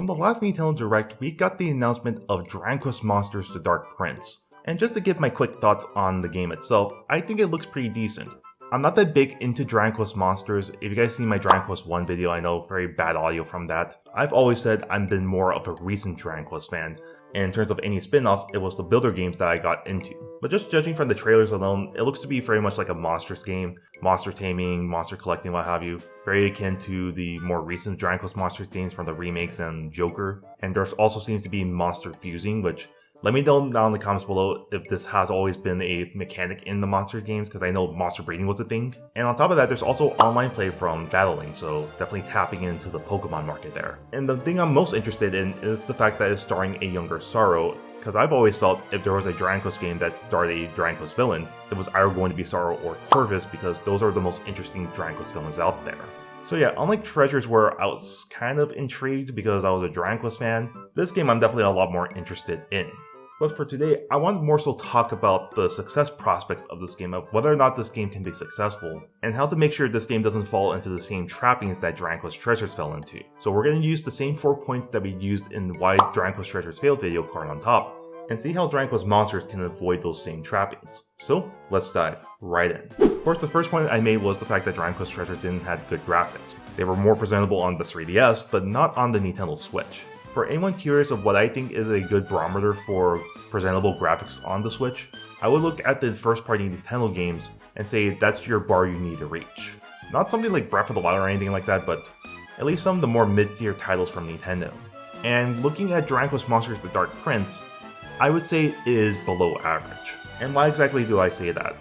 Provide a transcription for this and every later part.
from the last Nintendo Direct, we got the announcement of Dragon Quest Monsters: The Dark Prince. And just to give my quick thoughts on the game itself, I think it looks pretty decent. I'm not that big into Dragon Quest Monsters. If you guys see my Dragon Quest 1 video, I know very bad audio from that. I've always said I've been more of a recent Dragon Quest fan, and in terms of any spin-offs, it was the builder games that I got into. But just judging from the trailers alone, it looks to be very much like a monsters game. Monster taming, monster collecting, what have you. Very akin to the more recent Dragon Quest Monsters games from the remakes and Joker. And there also seems to be monster fusing, which let me know down in the comments below if this has always been a mechanic in the monster games, because I know monster breeding was a thing. And on top of that, there's also online play from battling, so definitely tapping into the Pokemon market there. And the thing I'm most interested in is the fact that it's starring a younger Sorrow, because I've always felt if there was a Dragon Quest game that starred a Dragon Quest villain, it was either going to be Sorrow or Corvus, because those are the most interesting Dragon Quest villains out there. So yeah, unlike Treasures where I was kind of intrigued because I was a Dragon Quest fan, this game I'm definitely a lot more interested in. But for today, I want to more so talk about the success prospects of this game, of whether or not this game can be successful, and how to make sure this game doesn't fall into the same trappings that Dragon Quest Treasures fell into. So we're going to use the same 4 points that we used in the Why Dragon Quest Treasures Failed video card on top, and see how Dragon Quest Monsters can avoid those same trappings. So let's dive right in. Of course, the first point I made was the fact that Dragon Quest Treasures didn't have good graphics. They were more presentable on the 3DS, but not on the Nintendo Switch. For anyone curious of what I think is a good barometer for presentable graphics on the Switch, I would look at the first-party Nintendo games and say that's your bar you need to reach. Not something like Breath of the Wild or anything like that, but at least some of the more mid-tier titles from Nintendo. And looking at Dragon Quest Monsters: The Dark Prince, I would say it is below average. And why exactly do I say that?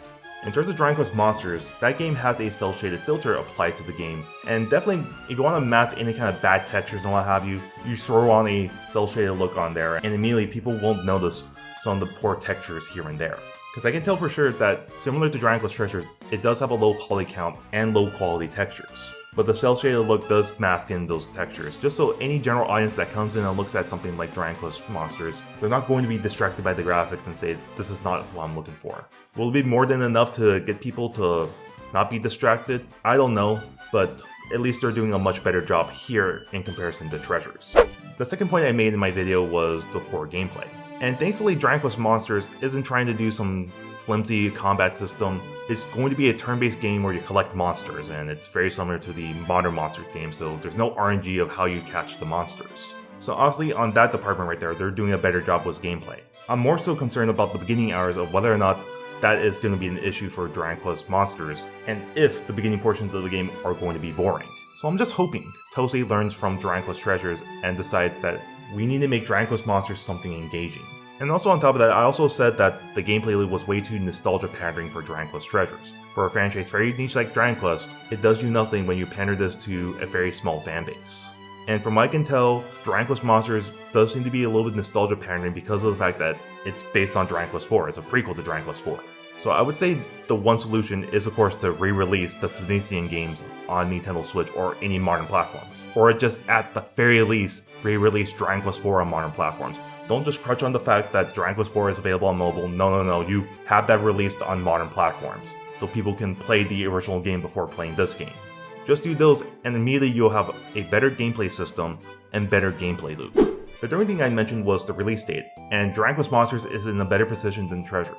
In terms of Dragon Quest Monsters, that game has a cel-shaded filter applied to the game, and definitely if you want to mask any kind of bad textures and what have you, you throw on a cel-shaded look on there, and immediately people won't notice some of the poor textures here and there. Because I can tell for sure that, similar to Dragon Quest Treasures, it does have a low poly count and low quality textures. But the cel-shaded look does mask in those textures, just so any general audience that comes in and looks at something like Dragon Quest Monsters, they're not going to be distracted by the graphics and say, this is not what I'm looking for. Will it be more than enough to get people to not be distracted? I don't know, but at least they're doing a much better job here in comparison to Treasures. The second point I made in my video was the poor gameplay. And thankfully Dragon Quest Monsters isn't trying to do some flimsy combat system. It's going to be a turn-based game where you collect monsters, and it's very similar to the modern monster game, so there's no RNG of how you catch the monsters. So obviously on that department right there, they're doing a better job with gameplay. I'm more so concerned about the beginning hours of whether or not that is going to be an issue for Dragon Quest Monsters, and if the beginning portions of the game are going to be boring. So I'm just hoping Tosei learns from Dragon Quest Treasures and decides that we need to make Dragon Quest Monsters something engaging. And also on top of that, I also said that the gameplay loop was way too nostalgia pandering for Dragon Quest Treasures. For a franchise very niche like Dragon Quest, it does you nothing when you pander this to a very small fanbase. And from what I can tell, Dragon Quest Monsters does seem to be a little bit nostalgia pandering because of the fact that it's based on Dragon Quest IV, it's a prequel to Dragon Quest IV. So I would say the one solution is of course to re-release the Senestian games on Nintendo Switch or any modern platforms. Or just at the very least, re-release Dragon Quest IV on modern platforms. Don't just crutch on the fact that Dragon Quest IV is available on mobile. No, you have that released on modern platforms, so people can play the original game before playing this game. Just do those, and immediately you'll have a better gameplay system and better gameplay loop. The third thing I mentioned was the release date, and Dragon Quest Monsters is in a better position than Treasures.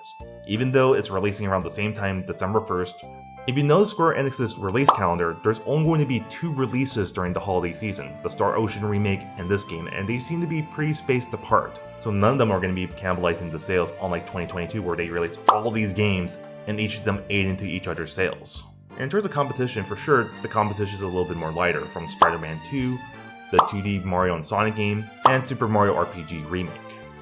Even though it's releasing around the same time, December 1st, if you know Square Enix's release calendar, there's only going to be 2 releases during the holiday season, the Star Ocean remake and this game, and they seem to be pretty spaced apart. So none of them are going to be cannibalizing the sales, unlike 2022 where they released all these games and each of them ate into each other's sales. And in terms of competition, for sure, the competition is a little bit more lighter, from Spider-Man 2, the 2D Mario and Sonic game, and Super Mario RPG Remake.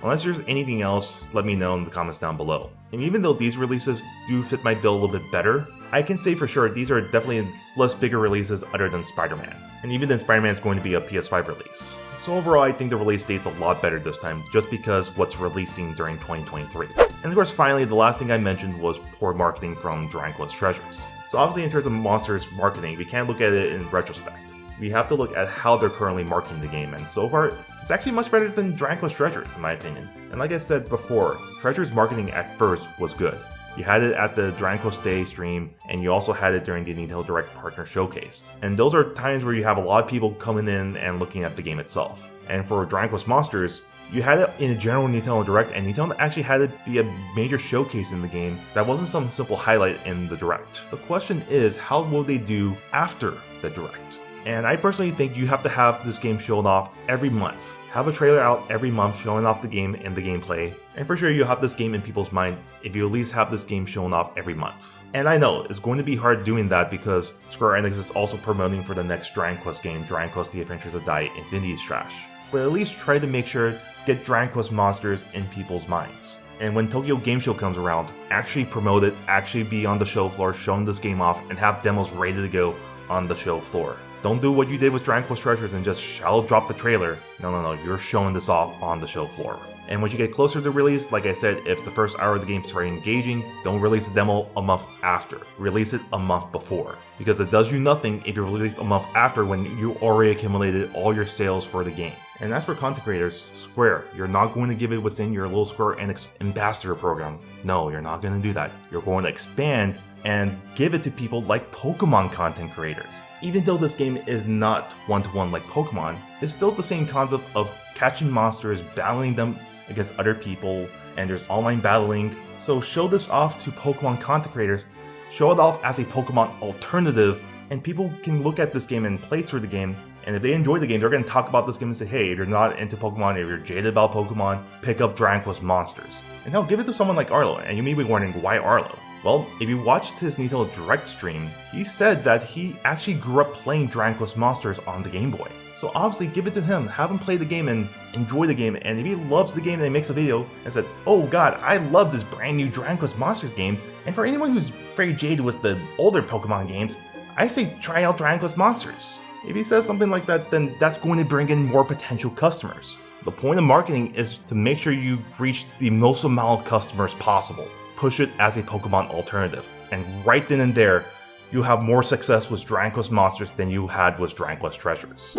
Unless there's anything else, let me know in the comments down below. And even though these releases do fit my bill a little bit better, I can say for sure these are definitely less bigger releases other than Spider-Man. And even then Spider-Man is going to be a PS5 release. So overall I think the release date's a lot better this time, just because what's releasing during 2023. And of course finally, the last thing I mentioned was poor marketing from Dragon Quest Treasures. So obviously in terms of Monsters marketing, we can't look at it in retrospect. We have to look at how they're currently marketing the game, and so far, it's actually much better than Dragon Quest Treasures, in my opinion. And like I said before, Treasures marketing at first was good. You had it at the Dragon Quest Day stream, and you also had it during the Nintendo Direct Partner Showcase. And those are times where you have a lot of people coming in and looking at the game itself. And for Dragon Quest Monsters, you had it in a general Nintendo Direct, and Nintendo actually had it be a major showcase in the game that wasn't some simple highlight in the Direct. The question is, how will they do after the Direct? And I personally think you have to have this game shown off every month. Have a trailer out every month showing off the game and the gameplay, and for sure you'll have this game in people's minds if you at least have this game shown off every month. And I know, it's going to be hard doing that because Square Enix is also promoting for the next Dragon Quest game, Dragon Quest The Adventures of Dai Infinity's Trash. But at least try to make sure to get Dragon Quest Monsters in people's minds. And when Tokyo Game Show comes around, actually promote it, actually be on the show floor showing this game off, and have demos ready to go on the show floor. Don't do what you did with Dragon Quest Treasures and just shallow drop the trailer. No, you're showing this off on the show floor. And when you get closer to release, like I said, if the first hour of the game is very engaging, don't release the demo a month after. Release it a month before. Because it does you nothing if you release a month after when you already accumulated all your sales for the game. And as for content creators, Square, you're not going to give it within your little Square Enix ambassador program. No, you're not going to do that. You're going to expand and give it to people like Pokemon content creators. Even though this game is not one-to-one like Pokemon, it's still the same concept of catching monsters, battling them against other people, and there's online battling. So show this off to Pokemon content creators, show it off as a Pokemon alternative, and people can look at this game and play through the game, and if they enjoy the game, they're going to talk about this game and say, hey, if you're not into Pokemon, if you're jaded about Pokemon, pick up Dragon Quest Monsters. And hell, give it to someone like Arlo, and you may be wondering, why Arlo? Well, if you watched his Nintendo Direct stream, he said that he actually grew up playing Dragon Quest Monsters on the Game Boy. So obviously give it to him, have him play the game and enjoy the game, and if he loves the game and he makes a video and says, oh god, I love this brand new Dragon Quest Monsters game, and for anyone who's very jaded with the older Pokemon games, I say try out Dragon Quest Monsters. If he says something like that, then that's going to bring in more potential customers. The point of marketing is to make sure you reach the most amount of customers possible. Push it as a Pokemon alternative, and right then and there, you'll have more success with Dragon Quest Monsters than you had with Dragon Quest Treasures.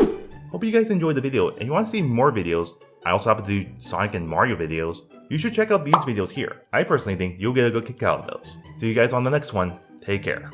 Hope you guys enjoyed the video, and if you want to see more videos, I also happen to do Sonic and Mario videos, you should check out these videos here. I personally think you'll get a good kick out of those. See you guys on the next one, take care.